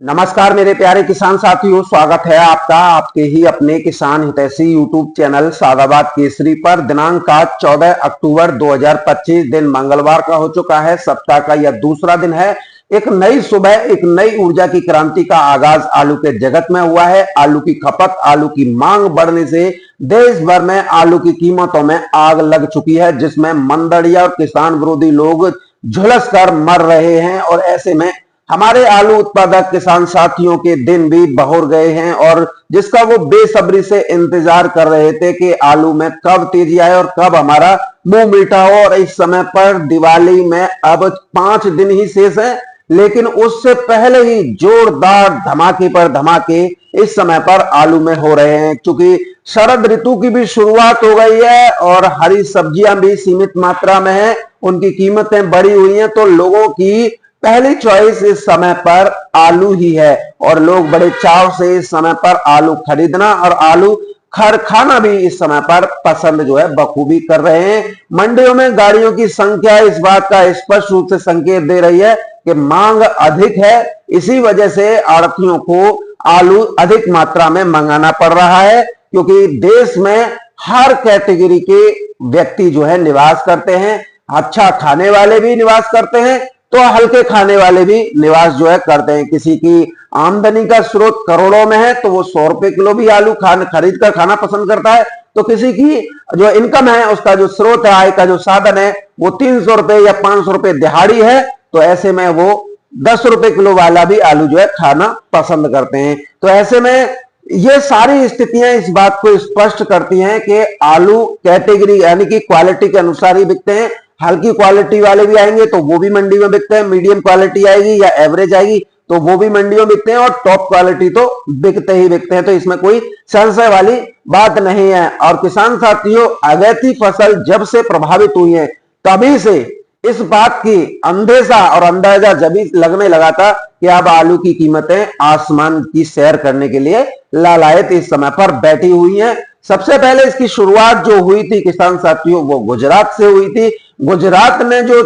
नमस्कार मेरे प्यारे किसान साथियों, स्वागत है आपका आपके ही अपने किसान हितैषी यूट्यूब चैनल सादाबाद केसरी पर। दिनांक आज 14 अक्टूबर 2025 दिन मंगलवार का हो चुका है। सप्ताह का यह दूसरा दिन है। एक नई सुबह, एक नई ऊर्जा की क्रांति का आगाज आलू के जगत में हुआ है। आलू की खपत, आलू की मांग बढ़ने से देश भर में आलू की कीमतों में आग लग चुकी है, जिसमें मंदड़िया और किसान विरोधी लोग झुलस कर मर रहे हैं। और ऐसे में हमारे आलू उत्पादक किसान साथियों के दिन भी बहुर गए हैं, और जिसका वो बेसब्री से इंतजार कर रहे थे कि आलू में कब तेजी आए और कब हमारा मुंह मीठा हो। और इस समय पर दिवाली में अब 5 दिन ही शेष है, लेकिन उससे पहले ही जोरदार धमाके पर धमाके इस समय पर आलू में हो रहे हैं। क्योंकि शरद ऋतु की भी शुरुआत हो गई है और हरी सब्जियां भी सीमित मात्रा में है, उनकी कीमतें बढ़ी हुई हैं, तो लोगों की पहली चॉइस इस समय पर आलू ही है। और लोग बड़े चाव से इस समय पर आलू खरीदना और आलू खाना भी इस समय पर पसंद जो है बखूबी कर रहे हैं। मंडियों में गाड़ियों की संख्या इस बात का स्पष्ट रूप से संकेत दे रही है कि मांग अधिक है। इसी वजह से आड़तियों को आलू अधिक मात्रा में मंगाना पड़ रहा है, क्योंकि देश में हर कैटेगरी के व्यक्ति जो है निवास करते हैं। अच्छा खाने वाले भी निवास करते हैं, तो हल्के खाने वाले भी निवास जो है करते हैं। किसी की आमदनी का स्रोत करोड़ों में है, तो वो 100 रुपए किलो भी आलू खरीद कर खाना पसंद करता है। तो किसी की जो इनकम है, उसका जो स्रोत है, आय का जो साधन है, वो 300 रुपए या 500 रुपए दिहाड़ी है, तो ऐसे में वो 10 रुपए किलो वाला भी आलू जो है खाना पसंद करते हैं। तो ऐसे में ये सारी स्थितियां इस बात को स्पष्ट करती हैं कि आलू कैटेगरी यानी कि क्वालिटी के अनुसार ही बिकते हैं। हल्की क्वालिटी वाले भी आएंगे तो वो भी मंडी में बिकते हैं, मीडियम क्वालिटी आएगी या एवरेज आएगी तो वो भी मंडियों में बिकते हैं, और टॉप क्वालिटी तो बिकते ही बिकते हैं। तो इसमें कोई संशय वाली बात नहीं है। और किसान साथियों, अगैती फसल जब से प्रभावित हुई है, तभी से इस बात की अंदेशा और अंदाजा जब लगने लगा था कि अब आलू की कीमतें आसमान की सैर करने के लिए लालायत इस समय पर बैठी हुई हैं। सबसे पहले इसकी शुरुआत जो हुई थी किसान साथियों, वो गुजरात से हुई थी। गुजरात ने जो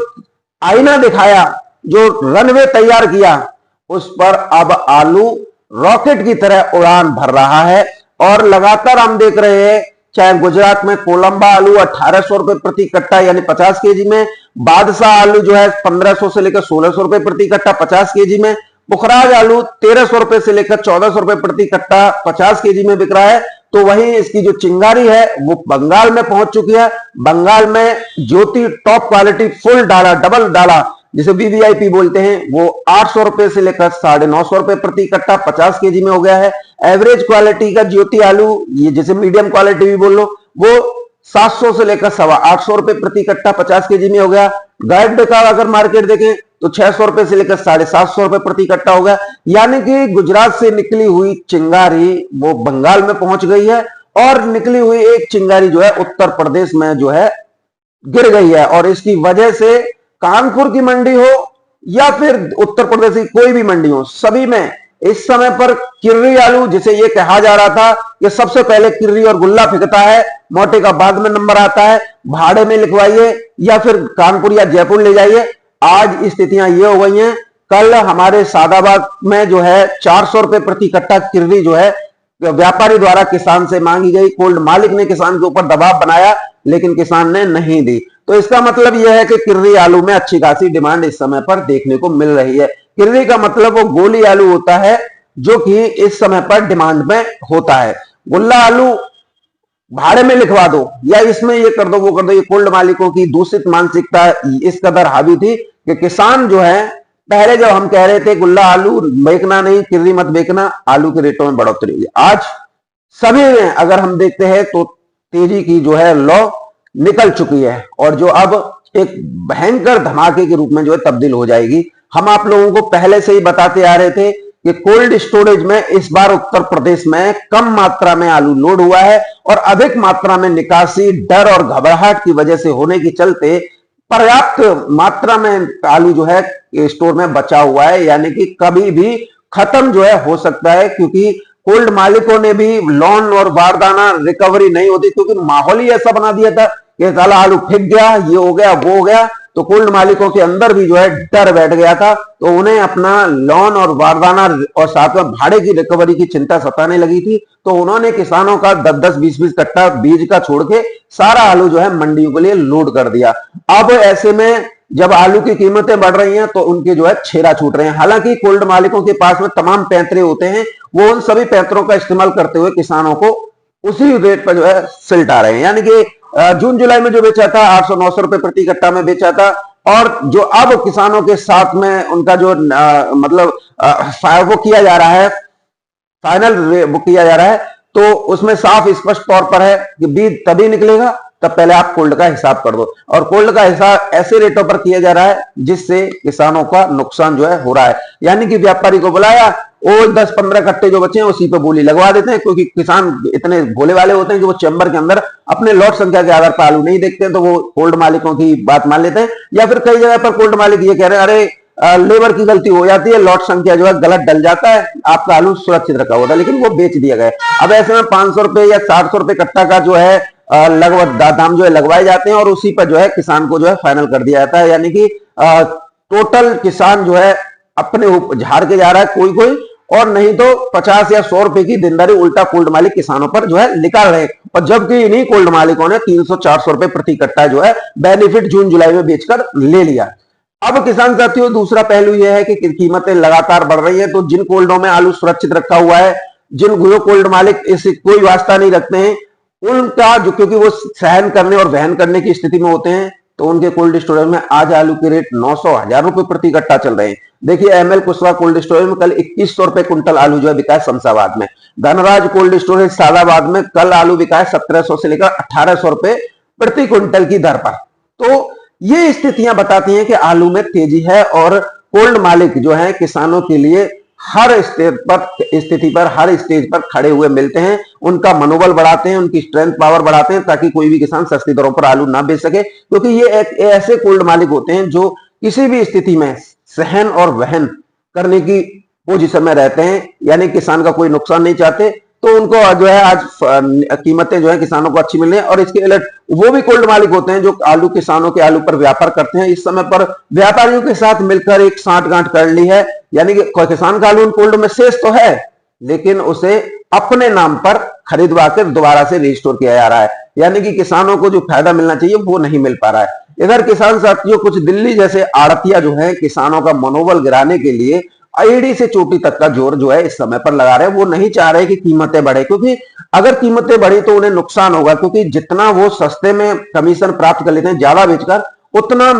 आईना दिखाया, जो रनवे तैयार किया, उस पर अब आलू रॉकेट की तरह उड़ान भर रहा है। और लगातार हम देख रहे हैं, चाहे गुजरात में कोलंबा आलू 1800 रुपए प्रति कट्टा यानी 50 केजी में, बादशाह आलू जो है 1500 से लेकर 1600 रुपए प्रति कट्टा 50 केजी में, पुखराज आलू 1300 रुपए से लेकर 1400 रुपए प्रति कट्टा 50 केजी में बिक रहा है। तो वहीं इसकी जो चिंगारी है वो बंगाल में पहुंच चुकी है। बंगाल में ज्योति टॉप क्वालिटी फुल डाला, डबल डाला, जिसे वीवीआईपी बोलते हैं, वो 800 रुपए से लेकर 950 रुपए प्रति कट्टा 50 केजी में हो गया है। एवरेज क्वालिटी का ज्योति आलू, ये जैसे मीडियम क्वालिटी भी बोल लो, वो 700 से लेकर 850 रुपए प्रति कट्टा 50 केजी में हो गया। गाइड का अगर मार्केट देखें तो 600 रुपए से लेकर 750 रुपए प्रति कट्टा हो गया। यानी कि गुजरात से निकली हुई चिंगारी वो बंगाल में पहुंच गई है, और निकली हुई एक चिंगारी जो है उत्तर प्रदेश में जो है गिर गई है। और इसकी वजह से कानपुर की मंडी हो या फिर उत्तर प्रदेश की कोई भी मंडी हो, सभी में इस समय पर किर्री आलू, जिसे ये कहा जा रहा था कि सबसे पहले किर्री और गुल्ला फिकता है, मोटे का बाद में नंबर आता है, भाड़े में लिखवाइए या फिर कानपुर या जयपुर ले जाइए। आज स्थितियां ये हो गई हैं। कल हमारे सादाबाद में जो है 400 रुपए प्रति कट्टा किर्री जो है व्यापारी द्वारा किसान से मांगी गई। कोल्ड मालिक ने किसान के ऊपर दबाव बनाया, लेकिन किसान ने नहीं दी। तो इसका मतलब यह है कि किर्री आलू में अच्छी खासी डिमांड इस समय पर देखने को मिल रही है। किर्री का मतलब वो गोली आलू होता है, जो कि इस समय पर डिमांड में होता है। गुल्ला आलू भाड़े में लिखवा दो या इसमें ये कर दो, वो कर दो, ये कोल्ड मालिकों की दूषित मानसिकता इस कदर हावी थी कि किसान जो है, पहले जब हम कह रहे थे गुल्ला आलू बेचना नहीं, किर्री मत बेचना, आलू के रेटों में बढ़ोतरी हुई। आज सभी में अगर हम देखते हैं तो तेजी की जो है लौ निकल चुकी है, और जो अब एक भयंकर धमाके के रूप में जो है तब्दील हो जाएगी। हम आप लोगों को पहले से ही बताते आ रहे थे कि कोल्ड स्टोरेज में इस बार उत्तर प्रदेश में कम मात्रा में आलू लोड हुआ है, और अधिक मात्रा में निकासी डर और घबराहट की वजह से होने के चलते पर्याप्त मात्रा में आलू जो है स्टोर में बचा हुआ है। यानी कि कभी भी खत्म जो है हो सकता है, क्योंकि कोल्ड मालिकों ने भी लोन और बारदाना रिकवरी नहीं होती, क्योंकि माहौल ही ऐसा बना दिया था कि साला आलू फेंक गया, ये हो गया वो हो गया। तो कोल्ड मालिकों के अंदर भी जो है डर बैठ गया था, तो उन्हें अपना लोन और वारदाना और साथ में भाड़े की रिकवरी की चिंता सताने लगी थी। तो उन्होंने किसानों का 10-10, 20-20 कट्टा बीज का छोड़ के सारा आलू जो है मंडियों के लिए लोड कर दिया। अब ऐसे में जब आलू की कीमतें बढ़ रही हैं तो उनके जो है छेरा छूट रहे हैं। हालांकि कोल्ड मालिकों के पास में तमाम पैंतरे होते हैं, वो उन सभी पैंतरों का इस्तेमाल करते हुए किसानों को उसी रेट पर जो है सिलटा रहे हैं। यानी कि जून जुलाई में जो बेचा था 800-900 रुपए प्रति कट्टा में बेचा था, और जो अब किसानों के साथ में उनका जो मतलब वो किया जा रहा है, फाइनल वो किया जा रहा है, तो उसमें साफ स्पष्ट तौर पर है कि बीज तभी निकलेगा तब पहले आप कोल्ड का हिसाब कर दो, और कोल्ड का हिसाब ऐसे रेटों पर किया जा रहा है जिससे किसानों का नुकसान जो है हो रहा है। यानी कि व्यापारी को बुलाया, वो 10-15 कट्टे जो बचे हैं उसी पे बोली लगवा देते हैं, क्योंकि किसान इतने भोले वाले होते हैं कि वो चैम्बर के अंदर अपने लॉट संख्या के आधार पर आलू नहीं देखते हैं, तो वो कोल्ड मालिकों की बात मान लेते हैं। या फिर कई जगह पर कोल्ड मालिक ये कह रहे हैं, अरे लेबर की गलती हो जाती है, लॉट संख्या जो है गलत डल जाता है, आपका आलू सुरक्षित रखा होता है, लेकिन वो बेच दिया गया। अब ऐसे में 500 रुपए या 700 रुपए कट्टा का जो है लगभग दाम जो है लगवाए जाते हैं, और उसी पर जो है किसान को जो है फाइनल कर दिया जाता है। यानी कि टोटल किसान जो है अपने झाड़ के जा रहा है कोई कोई, और नहीं तो 50 या 100 रुपए की देनदारी उल्टा कोल्ड मालिक किसानों पर जो है निकाल रहे हैं। और जबकि इन्हीं कोल्ड मालिकों ने 300-400 रुपए प्रति कट्टा जो है बेनिफिट जून जुलाई में बेचकर ले लिया। अब किसान साथियों दूसरा पहलू यह है कि कीमतें लगातार बढ़ रही है, तो जिन कोल्डों में आलू सुरक्षित रखा हुआ है, जिन कोल्ड मालिक इससे कोई वास्ता नहीं रखते हैं, उनका जो, क्योंकि वो सहन करने और वहन करने की स्थिति में होते हैं, तो उनके कोल्ड स्टोरेज में आज आलू के रेट 900-1000 रुपए प्रति कट्टा चल रहे हैं। देखिए एमएल कुशवाहा कोल्ड स्टोरेज में कल 2100 रुपए कुंटल आलू जो है बिका है शमशाबाद में। धनराज कोल्ड स्टोरेज सादाबाद में कल आलू बिका है 1700 से लेकर 1800 रुपए प्रति क्विंटल की दर पर। तो ये स्थितियां बताती हैं कि आलू में तेजी है, और कोल्ड मालिक जो है किसानों के लिए हर स्थिति पर हर स्टेज पर खड़े हुए मिलते हैं, उनका मनोबल बढ़ाते हैं, उनकी स्ट्रेंथ पावर बढ़ाते हैं, ताकि कोई भी किसान सस्ती दरों पर आलू ना बेच सके। क्योंकि ये ऐसे कोल्ड मालिक होते हैं जो किसी भी स्थिति में सहन और वहन करने की पोजीशन में रहते हैं, यानी किसान का कोई नुकसान नहीं चाहते, तो उनको जो है आज कीमतें जो है किसानों को अच्छी मिल रही है। और इसके अलग वो भी कोल्ड मालिक होते हैं जो आलू किसानों के आलू पर व्यापार करते हैं। इस समय पर व्यापारियों के साथ मिलकर एक साठगांठ कर ली है, यानी कि किसान का आलू कोल्ड में शेष तो है, लेकिन उसे अपने नाम पर खरीदवा कर दोबारा से रिस्टोर किया जा रहा है। यानी कि किसानों को जो फायदा मिलना चाहिए वो नहीं मिल पा रहा है। इधर किसान साथियों कुछ दिल्ली जैसे आड़तिया जो है किसानों का मनोबल गिराने के लिए आईडी से चोटी तक का जोर जो है इस समय पर लगा रहे हैं। वो नहीं चाह रहे कि कीमतें बढ़े, क्योंकि अगर कीमतें बढ़ी तो उन्हें नुकसान होगा, क्योंकि जितना वो सस्ते में कमीशन प्राप्त कर लेते हैं ज्यादा बेचकर, उतना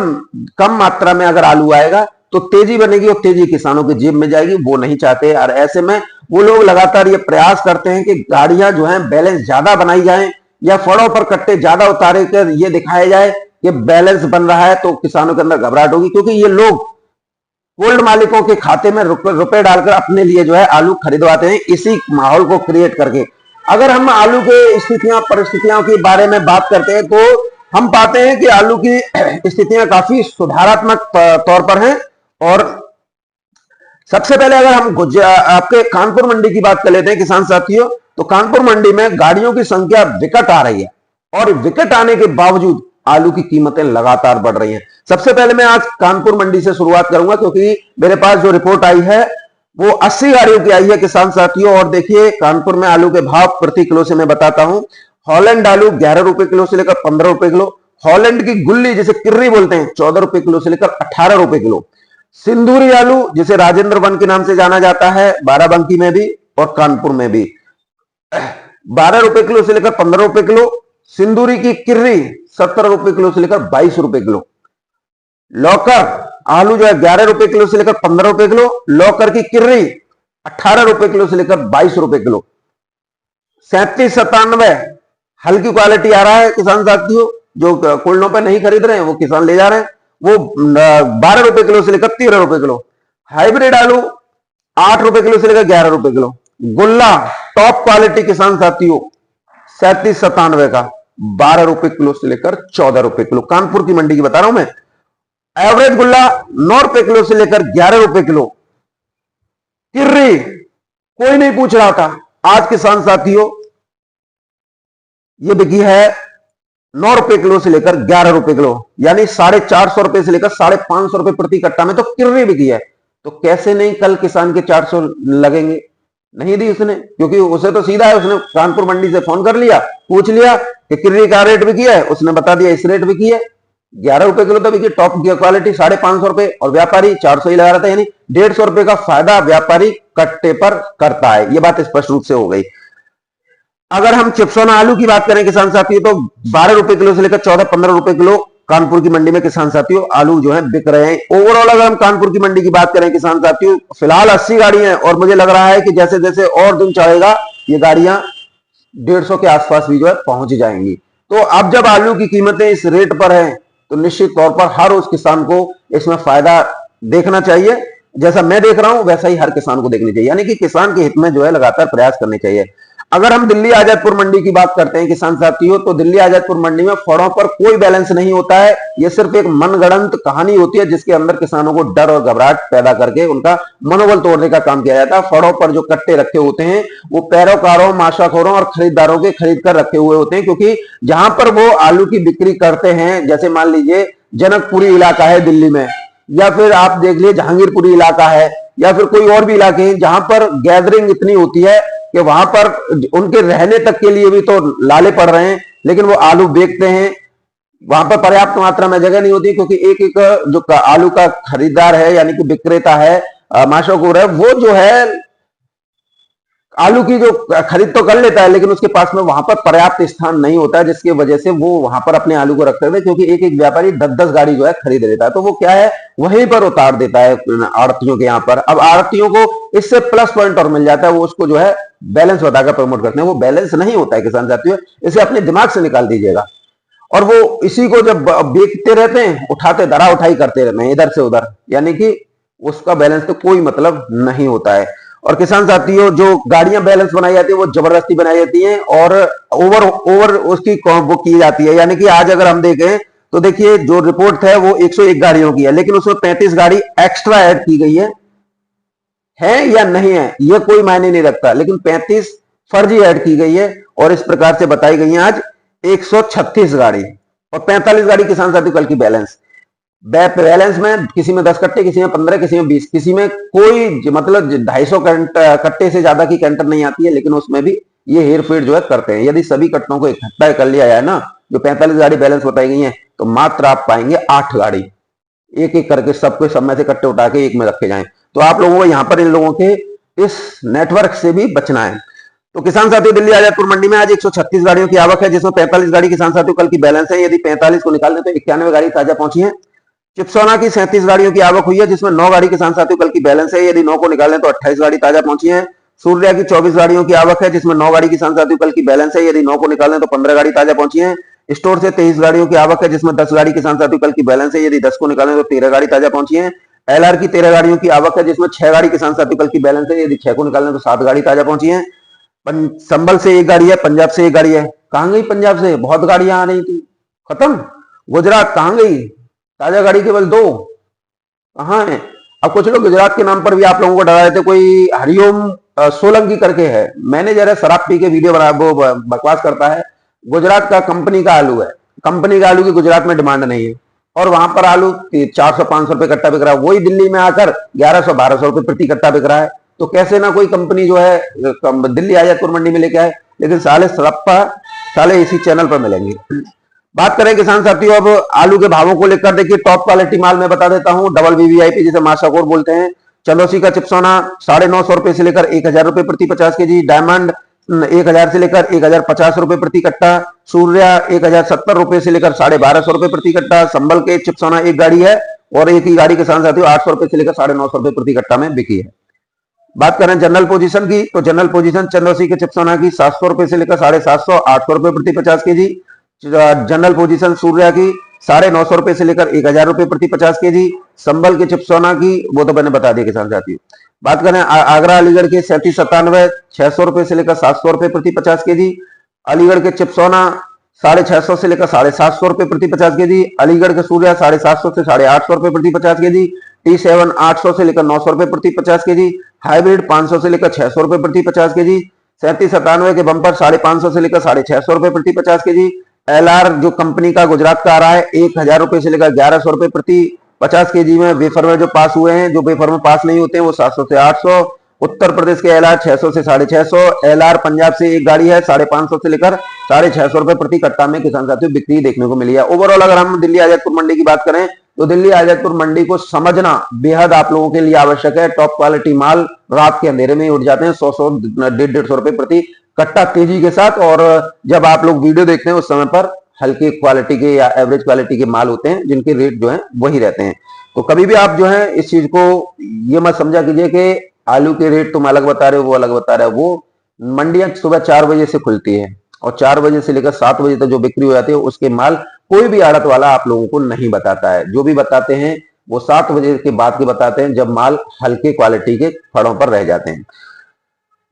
कम मात्रा में अगर आलू आएगा तो तेजी बनेगी, और तेजी किसानों की जेब में जाएगी। वो नहीं चाहते। और ऐसे में वो लोग लगातार ये प्रयास करते हैं कि गाड़ियां जो है बैलेंस ज्यादा बनाई जाए, या फड़ों पर कट्टे ज्यादा उतारे कर ये दिखाया जाए कि बैलेंस बन रहा है, तो किसानों के अंदर घबराहट होगी। क्योंकि ये लोग कोल्ड मालिकों के खाते में रुपए डालकर अपने लिए जो है आलू खरीदवाते हैं, इसी माहौल को क्रिएट करके। अगर हम आलू के परिस्थितियों के बारे में बात करते हैं तो हम पाते हैं कि आलू की स्थितियां काफी सुधारात्मक तौर पर हैं। और सबसे पहले अगर हम आपके कानपुर मंडी की बात कर लेते हैं किसान साथियों, तो कानपुर मंडी में गाड़ियों की संख्या विकट आ रही है, और विकट आने के बावजूद आलू की कीमतें लगातार बढ़ रही हैं। सबसे पहले मैं आज कानपुर मंडी से शुरुआत करूंगा, क्योंकि मेरे पास जो रिपोर्ट आई है वो 80 गाड़ियों की आई है किसान साथियों। और देखिए कानपुर में आलू के भाव प्रति किलो से मैं बताता हूं। हॉलैंड आलू 11 रुपए किलो से लेकर 15 रुपए किलो। हॉलैंड की गुल्ली जिसे किर्री बोलते हैं 14 रुपए किलो से लेकर 18 रुपए किलो। सिंदूरी आलू जिसे राजेंद्र वन के नाम से जाना जाता है, बाराबंकी में भी और कानपुर में भी 12 रुपए किलो से लेकर 15 रुपए किलो। सिंदूरी की किर्री 17 रुपए किलो से लेकर 22 रुपए किलो। लौकर आलू जो है 11 रुपए किलो से लेकर 15 रुपए किलो। लौकर की किर्री 18 रुपए किलो से लेकर 22 रुपए किलो। 3797 हल्की क्वालिटी आ रहा है किसान साथियों, जो कोल्डों पर नहीं खरीद रहे हैं वो किसान ले जा रहे हैं, वो 12 रुपए किलो से लेकर 13 रुपए किलो। हाइब्रिड आलू 8 रुपए किलो से लेकर 11 रुपए किलो। गुल्ला टॉप क्वालिटी किसान साथियों 3797 का 12 रुपए किलो से लेकर 14 रुपए किलो। कानपुर की मंडी की बता रहा हूं मैं। एवरेज गुल्ला 9 रुपए किलो से लेकर 11 रुपए किलो। किर्री कोई नहीं पूछ रहा था, आज किसान साथियों ये बिकी है 9 रुपए किलो से लेकर 11 रुपए किलो, यानी 450 रुपए से लेकर 550 रुपए प्रति कट्टा में तो किर्री बिकी है। तो कैसे नहीं कल किसान के 400 लगेंगे? नहीं दी उसने, क्योंकि उसे तो सीधा है, उसने कानपुर मंडी से फोन कर लिया, पूछ लिया कि किर्री का रेट बिकी है, उसने बता दिया इस रेट बिकी है। 11 रुपए किलो तो बिकी, टॉप क्वालिटी 550 रुपए, और व्यापारी 400 ही लगा रहा था, यानी 150 रुपए का फायदा व्यापारी कट्टे पर करता है। ये बात स्पष्ट रूप से हो गई। अगर हम चिप्सोना आलू की बात करें किसान साथियों, तो 12 रुपए किलो से लेकर 14-15 रुपए किलो कानपुर की मंडी में किसान साथियों आलू जो है बिक रहे हैं। ओवरऑल अगर हम कानपुर की मंडी की बात करें किसान साथियों, फिलहाल 80 गाड़ियां हैं, और मुझे लग रहा है कि जैसे जैसे और दिन चढ़ेगा ये गाड़ियां 150 के आसपास भी जो है पहुंच जाएंगी। तो अब जब आलू की कीमतें इस रेट पर है, तो निश्चित तौर पर हर उस किसान को इसमें फायदा देखना चाहिए। जैसा मैं देख रहा हूं वैसा ही हर किसान को देखनी चाहिए, यानी कि किसान के हित में जो है लगातार प्रयास करने चाहिए। अगर हम दिल्ली आजादपुर मंडी की बात करते हैं किसान साथियों, तो दिल्ली आजादपुर मंडी में फड़ों पर कोई बैलेंस नहीं होता है। यह सिर्फ एक मनगढ़ंत कहानी होती है, जिसके अंदर किसानों को डर और घबराहट पैदा करके उनका मनोबल तोड़ने का काम किया जाता है। फड़ों पर जो कट्टे रखे होते हैं वो पैरोकारों, माशाखोरों और खरीदारों के खरीद कर रखे हुए होते हैं, क्योंकि जहां पर वो आलू की बिक्री करते हैं, जैसे मान लीजिए जनकपुरी इलाका है दिल्ली में, या फिर आप देख लीजिए जहांगीरपुरी इलाका है, या फिर कोई और भी इलाके हैं जहां पर गैदरिंग इतनी होती है कि वहां पर उनके रहने तक के लिए भी तो लाले पड़ रहे हैं, लेकिन वो आलू बेचते हैं। वहां पर पर्याप्त मात्रा में जगह नहीं होती, क्योंकि एक एक जो आलू का खरीदार है यानी कि विक्रेता है, माशाखोर है, वो जो है आलू की जो खरीद तो कर लेता है, लेकिन उसके पास में वहां पर पर्याप्त स्थान नहीं होता है, जिसकी वजह से वो वहां पर अपने आलू को रखते हैं, क्योंकि एक एक व्यापारी 10-10 गाड़ी जो है खरीद लेता है। तो वो क्या है, वहीं पर उतार देता है आड़तियों के यहाँ पर। अब आड़तियों को इससे प्लस पॉइंट और मिल जाता है, वो उसको जो है बैलेंस बताकर प्रमोट करते हैं। वो बैलेंस नहीं होता है किसान साथियों, इसे अपने दिमाग से निकाल दीजिएगा। और वो इसी को जब बेचते रहते हैं, उठाते धरा उठाई करते रहते हैं इधर से उधर, यानी कि उसका बैलेंस तो कोई मतलब नहीं होता है। और किसान साथियों, जो गाड़ियां बैलेंस बनाई जाती है वो जबरदस्ती बनाई जाती हैं, और ओवर उसकी वो की जाती है। यानी कि आज अगर हम देखें तो देखिए जो रिपोर्ट है वो 101 गाड़ियों की है, लेकिन उसमें 35 गाड़ी एक्स्ट्रा ऐड की गई है या नहीं है यह कोई मायने नहीं रखता, लेकिन 35 फर्जी ऐड की गई है, और इस प्रकार से बताई गई है आज 136 गाड़ी, और 45 गाड़ी किसान साथी कल की बैलेंस में किसी में 10 कट्टे, किसी में 15, किसी में 20, किसी में कोई मतलब 250 कट्टे से ज्यादा की कैंटर नहीं आती है, लेकिन उसमें भी ये हेर फेर जो है करते हैं। यदि सभी कट्टों को इकट्ठा कर लिया जाए ना, जो 45 गाड़ी बैलेंस बताई गई है, तो मात्र आप पाएंगे 8 गाड़ी, एक एक करके सबके सब में से कट्टे उठा के एक में रखे जाए। तो आप लोगों को यहाँ पर इन लोगों के इस नेटवर्क से भी बचना है। तो किसान साथियों, दिल्ली आजादपुर मंडी में आज 136 गाड़ियों की आवक है, जिसमें 45 गाड़ी किसान साथियों कल की बैलेंस है। यदि 45 को निकाल दें तो 91 गाड़ी ताजा पहुंची है। चिप्सोना की 37 गाड़ियों की आवक हुई है, जिसमें 9 गाड़ी किसान साथियों कल की बैलेंस है। यदि 9 को निकालें तो 28 गाड़ी ताजा पहुंची है। सूर्या की 24 गाड़ियों की आवक है, जिसमें 9 गाड़ी किसान साथियों कल की बैलेंस है। यदि 9 को निकालें तो 15 गाड़ी ताजा पहुंची है। स्टोर से 23 गाड़ियों की आवक है, जिसमें 10 गाड़ी किसान साथियों कल की बैलेंस है। यदि 10 को निकालें तो 13 गाड़ी ताजा पहुंची है। एलआर की 13 गाड़ियों की आवक है, जिसमें 6 गाड़ी किसान साथियों कल की बैलेंस है। यदि 6 को निकालें तो 7 गाड़ी ताजा पहुंची है। संबल से 1 गाड़ी है, पंजाब से 1 गाड़ी है। कहां गई पंजाब से? बहुत गाड़ियां आ रही थी, खत्म। गुजरात कहां गई? ताजा गाड़ी केवल 2 कहां है? अब कुछ लोग गुजरात के नाम पर भी आप लोगों को डरा रहे थे, कोई हरिओम सोलंकी करके है, मैनेजर है, शराब पी के वीडियो बना, वो बकवास करता है। गुजरात का कंपनी का आलू है, कंपनी का आलू की गुजरात में डिमांड नहीं है, और वहां पर आलू 400-500 रुपए कट्टा बिक रहा है, वही दिल्ली में आकर 1100-1200 रुपए प्रति कट्टा बिक रहा है। तो कैसे ना कोई कंपनी जो है दिल्ली आजादपुर मंडी में लेके आए, लेकिन साले इसी चैनल पर मिलेंगे। बात करें किसान साथियों अब आलू के भावों को लेकर, देखिए टॉप क्वालिटी माल मैं बता देता हूं, डबल वीवीआईपी जिसे माशाकोर बोलते हैं। चंदौसी का चिप्सोना 950 रुपए से लेकर 1000 रुपए प्रति 50 केजी। डायमंड 1000 से लेकर 1050 रुपए प्रति कट्टा। सूर्या 1070 रुपए से लेकर 1250 रुपए प्रति कट्टा। संबल के चिप्सोना 1 गाड़ी है, और एक ही गाड़ी किसान साथियों 800 रुपए से लेकर 950 रुपए प्रति कट्टा में बिकी है। बात करें जनरल पोजीशन की, तो जनरल पोजीशन चंदौसी के चिप्सोना की 700 रुपए से लेकर 750, 800 रुपए प्रति 50 केजी। जनरल पोजीशन सूर्या की 950 रुपए से लेकर 1000 रुपए प्रति 50 केजी। संबल के चिप्सोना की वो तो मैंने बता दिया किसान साथियों। बात करें आगरा अलीगढ़ के 3797 600 रुपए से लेकर 700 रुपए प्रति 50 केजी। अलीगढ़ के चिप्सोना 650 से लेकर 750 रुपए प्रति 50 केजी। अलीगढ़ के सूर्या 750 से 850 रुपए प्रति 50 केजी। T7 800 से लेकर 900 रुपए प्रति 50 केजी। हाइब्रिड 500 से लेकर 600 रुपए प्रति 50 केजी। 3797 के बम्पर 550 से लेकर 650 रुपए प्रति 50 केजी। LR जो कंपनी का गुजरात का आ रहा है 1000 रुपए से लेकर 1100 रुपए प्रति 50 केजी में। वेफर में जो पास हुए हैं, जो वेफर में पास नहीं होते हैं वो 700 से 800। उत्तर प्रदेश के LR 600 से 650। LR पंजाब से एक गाड़ी है 550 से लेकर 650 रुपए प्रति कट्टा में किसान साथियों बिक्री देखने को मिली है। ओवरऑल अगर हम दिल्ली आजादपुर मंडी की बात करें तो दिल्ली आजादपुर मंडी को समझना बेहद आप लोगों के लिए आवश्यक है। टॉप क्वालिटी माल रात के अंधेरे में उठ जाते हैं 100 150 रुपए प्रति कट्टा तेजी के साथ। और जब आप लोग वीडियो देखते हैं उस समय पर हल्की क्वालिटी के या एवरेज क्वालिटी के माल होते हैं जिनके रेट जो है वही रहते हैं। तो कभी भी आप जो है इस चीज को ये मत समझा कीजिए कि आलू के रेट तुम अलग बता रहे हो वो अलग बता रहे हो। वो मंडियां सुबह 4 बजे से खुलती है और 4 बजे से लेकर 7 बजे तक जो बिक्री हो जाती है उसके माल कोई भी आड़त वाला आप लोगों को नहीं बताता है। जो भी बताते हैं वो 7 बजे के बाद के बताते हैं जब माल हल्के क्वालिटी के फड़ों पर रह जाते हैं।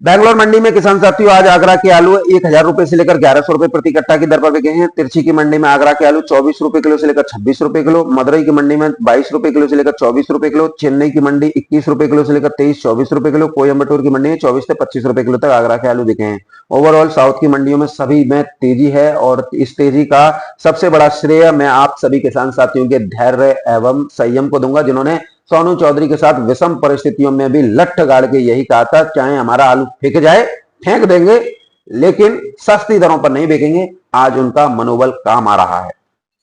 बैंगलोर मंडी में किसान साथियों आज आगरा के आलू 1000 रुपए से लेकर 1100 रुपए प्रति कट्टा की दर पर बिके हैं। तिरछी की मंडी में आगरा के आलू 24 रुपए किलो से लेकर 26 रुपए किलो। मदुरई की मंडी में 22 रुपए किलो से लेकर 24 रुपए किलो। चेन्नई की मंडी 21 रुपए किलो से लेकर 23-24 रुपए किलो। कोयम्बटूर की मंडी में 24 से 25 रुपए किलो तक आगरा के आलू बिके हैं। ओवरऑल साउथ की मंडियों में सभी में तेजी है और इस तेजी का सबसे बड़ा श्रेय मैं आप सभी किसान साथियों के धैर्य एवं संयम को दूंगा, जिन्होंने सोनू चौधरी के साथ विषम परिस्थितियों में भी लठ गाड़ के यही कहा था चाहे हमारा आलू फेंक जाए फेंक देंगे लेकिन सस्ती दरों पर नहीं बेचेंगे। आज उनका मनोबल काम आ रहा है।